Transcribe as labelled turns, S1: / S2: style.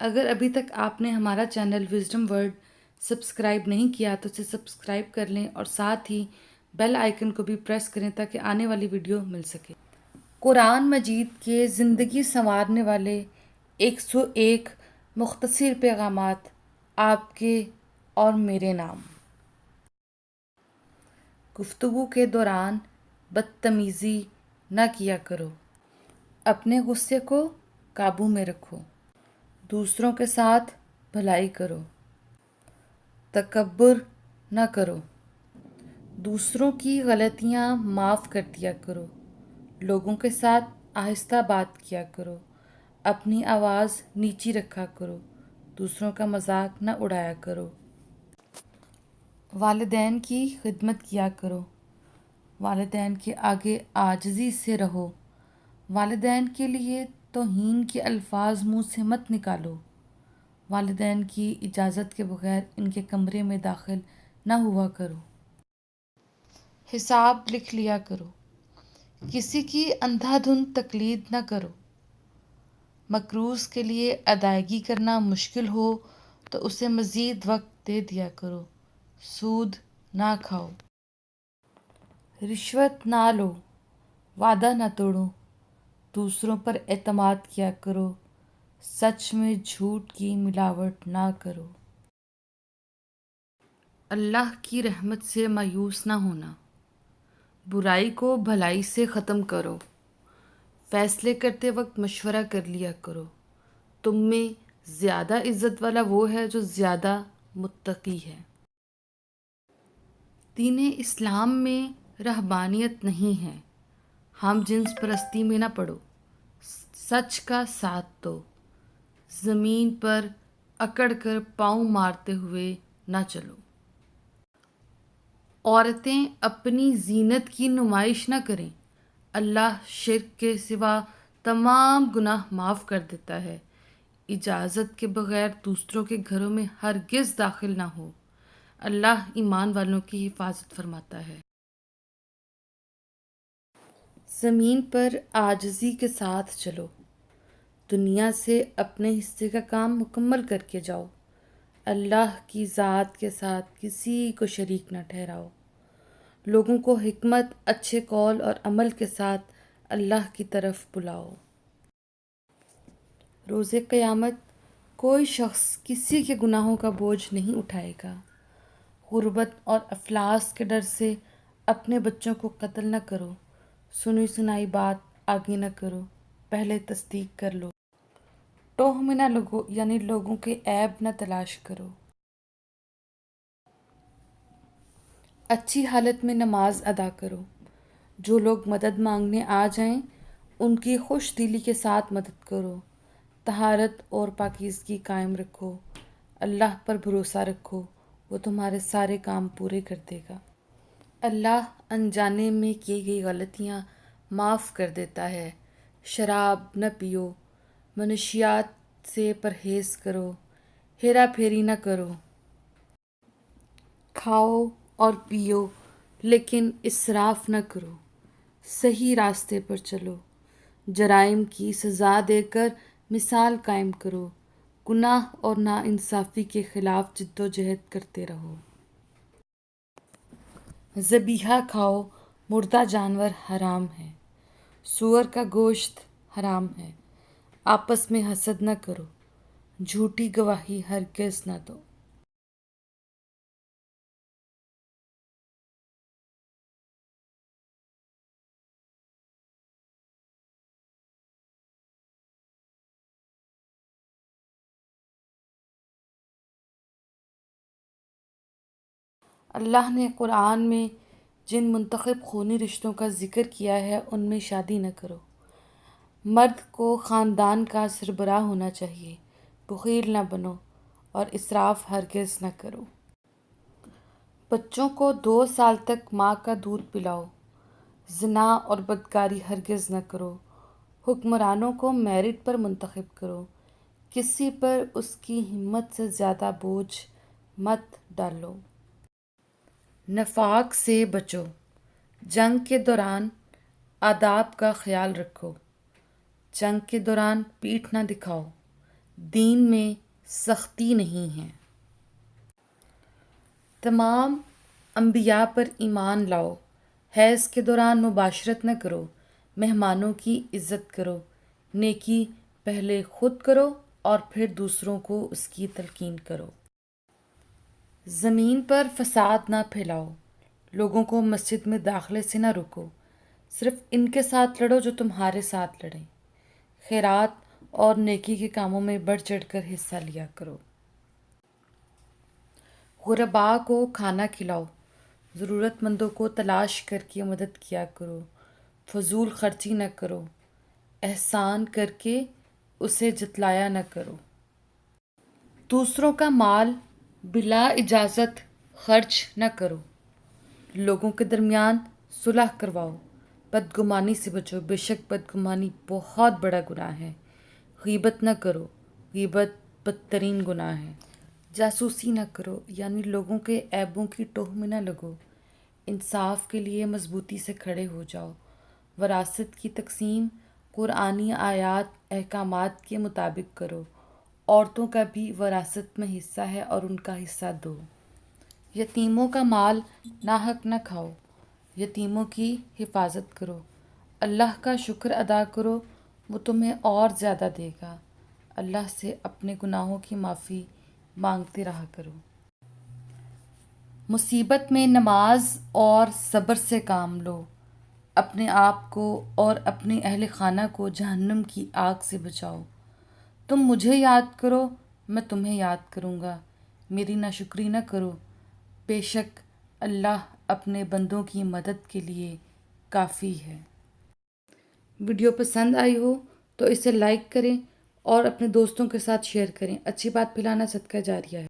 S1: اگر ابھی تک آپ نے ہمارا چینل وزڈم ورلڈ سبسکرائب نہیں کیا تو اسے سبسکرائب کر لیں اور ساتھ ہی بیل آئیکن کو بھی پریس کریں تاکہ آنے والی ویڈیو مل سکے۔ قرآن مجید کے زندگی سنوارنے والے 101 مختصر پیغامات آپ کے اور میرے نام۔ گفتگو کے دوران بدتمیزی نہ کیا کرو۔ اپنے غصے کو قابو میں رکھو۔ دوسروں کے ساتھ بھلائی کرو۔ تکبر نہ کرو۔ دوسروں کی غلطیاں معاف کر دیا کرو۔ لوگوں کے ساتھ آہستہ بات کیا کرو۔ اپنی آواز نیچی رکھا کرو۔ دوسروں کا مذاق نہ اڑایا کرو۔ والدین کی خدمت کیا کرو۔ والدین کے آگے عاجزی سے رہو۔ والدین کے لیے توہین کے الفاظ منہ سے مت نکالو۔ والدین کی اجازت کے بغیر ان کے کمرے میں داخل نہ ہوا کرو۔ حساب لکھ لیا کرو۔ کسی کی اندھا دھند تقلید نہ کرو۔ مقروض کے لیے ادائیگی کرنا مشکل ہو تو اسے مزید وقت دے دیا کرو۔ سود نہ کھاؤ۔ رشوت نہ لو۔ وعدہ نہ توڑو۔ دوسروں پر اعتماد کیا کرو۔ سچ میں جھوٹ کی ملاوٹ نہ کرو۔ اللہ کی رحمت سے مایوس نہ ہونا۔ برائی کو بھلائی سے ختم کرو۔ فیصلے کرتے وقت مشورہ کر لیا کرو۔ تم میں زیادہ عزت والا وہ ہے جو زیادہ متقی ہے۔ دین اسلام میں رہبانیت نہیں ہے۔ ہم جنس پرستی میں نہ پڑو۔ سچ کا ساتھ دو۔ زمین پر اکڑ کر پاؤں مارتے ہوئے نہ چلو۔ عورتیں اپنی زینت کی نمائش نہ کریں۔ اللہ شرک کے سوا تمام گناہ معاف کر دیتا ہے۔ اجازت کے بغیر دوسروں کے گھروں میں ہرگز داخل نہ ہو۔ اللہ ایمان والوں کی حفاظت فرماتا ہے۔ زمین پر عاجزی کے ساتھ چلو۔ دنیا سے اپنے حصے کا کام مکمل کر کے جاؤ۔ اللہ کی ذات کے ساتھ کسی کو شریک نہ ٹھہراؤ۔ لوگوں کو حکمت، اچھے قول اور عمل کے ساتھ اللہ کی طرف بلاؤ۔ روز قیامت کوئی شخص کسی کے گناہوں کا بوجھ نہیں اٹھائے گا۔ غربت اور افلاس کے ڈر سے اپنے بچوں کو قتل نہ کرو۔ سنی سنائی بات آگے نہ کرو، پہلے تصدیق کر لو۔ ٹوہ میں نہ لگو، یعنی لوگوں کے عیب نہ تلاش کرو۔ اچھی حالت میں نماز ادا کرو۔ جو لوگ مدد مانگنے آ جائیں ان کی خوش دلی کے ساتھ مدد کرو۔ طہارت اور پاکیزگی قائم رکھو۔ اللہ پر بھروسہ رکھو، وہ تمہارے سارے کام پورے کر دے گا۔ اللہ انجانے میں کی گئی غلطیاں معاف کر دیتا ہے۔ شراب نہ پیو۔ منشیات سے پرہیز کرو۔ ہیرا پھیری نہ کرو۔ کھاؤ اور پیو لیکن اسراف نہ کرو۔ صحیح راستے پر چلو۔ جرائم کی سزا دے کر مثال قائم کرو۔ گناہ اور ناانصافی کے خلاف جدوجہد کرتے رہو۔ ذبیحہ کھاؤ، مردہ جانور حرام ہے۔ سور کا گوشت حرام ہے۔ آپس میں حسد نہ کرو۔ جھوٹی گواہی ہرگز نہ دو۔ اللہ نے قرآن میں جن منتخب خونی رشتوں کا ذکر کیا ہے ان میں شادی نہ کرو۔ مرد کو خاندان کا سربراہ ہونا چاہیے۔ بخیل نہ بنو اور اسراف ہرگز نہ کرو۔ بچوں کو 2 سال تک ماں کا دودھ پلاؤ۔ زنا اور بدکاری ہرگز نہ کرو۔ حکمرانوں کو میرٹ پر منتخب کرو۔ کسی پر اس کی ہمت سے زیادہ بوجھ مت ڈالو۔ نفاق سے بچو۔ جنگ کے دوران آداب کا خیال رکھو۔ جنگ کے دوران پیٹھ نہ دکھاؤ۔ دین میں سختی نہیں ہے۔ تمام انبیاء پر ایمان لاؤ۔ حیض کے دوران مباشرت نہ کرو۔ مہمانوں کی عزت کرو۔ نیکی پہلے خود کرو اور پھر دوسروں کو اس کی تلقین کرو۔ زمین پر فساد نہ پھیلاؤ۔ لوگوں کو مسجد میں داخلے سے نہ روکو۔ صرف ان کے ساتھ لڑو جو تمہارے ساتھ لڑیں۔ خیرات اور نیکی کے کاموں میں بڑھ چڑھ کر حصہ لیا کرو۔ غرباء کو کھانا کھلاؤ۔ ضرورت مندوں کو تلاش کر کے مدد کیا کرو۔ فضول خرچی نہ کرو۔ احسان کر کے اسے جتلایا نہ کرو۔ دوسروں کا مال بلا اجازت خرچ نہ کرو۔ لوگوں کے درمیان صلح کرواؤ۔ بدگمانی سے بچو، بے شک بدگمانی بہت بڑا گناہ ہے۔ غیبت نہ کرو، غیبت بدترین گناہ ہے۔ جاسوسی نہ کرو، یعنی لوگوں کے عیبوں کی ٹوہ میں نہ لگو۔ انصاف کے لیے مضبوطی سے کھڑے ہو جاؤ۔ وراثت کی تقسیم قرآنی آیات احکامات کے مطابق کرو۔ عورتوں کا بھی وراثت میں حصہ ہے اور ان کا حصہ دو۔ یتیموں کا مال ناحق نہ کھاؤ۔ یتیموں کی حفاظت کرو۔ اللہ کا شکر ادا کرو، وہ تمہیں اور زیادہ دے گا۔ اللہ سے اپنے گناہوں کی معافی مانگتے رہا کرو۔ مصیبت میں نماز اور صبر سے کام لو۔ اپنے آپ کو اور اپنے اہل خانہ کو جہنم کی آگ سے بچاؤ۔ تم مجھے یاد کرو، میں تمہیں یاد کروں گا۔ میری ناشکری نہ کرو، بے شک اللہ اپنے بندوں کی مدد کے لیے کافی ہے۔ ویڈیو پسند آئی ہو تو اسے لائک کریں اور اپنے دوستوں کے ساتھ شیئر کریں۔ اچھی بات پھیلانا صدقہ جاریہ ہے۔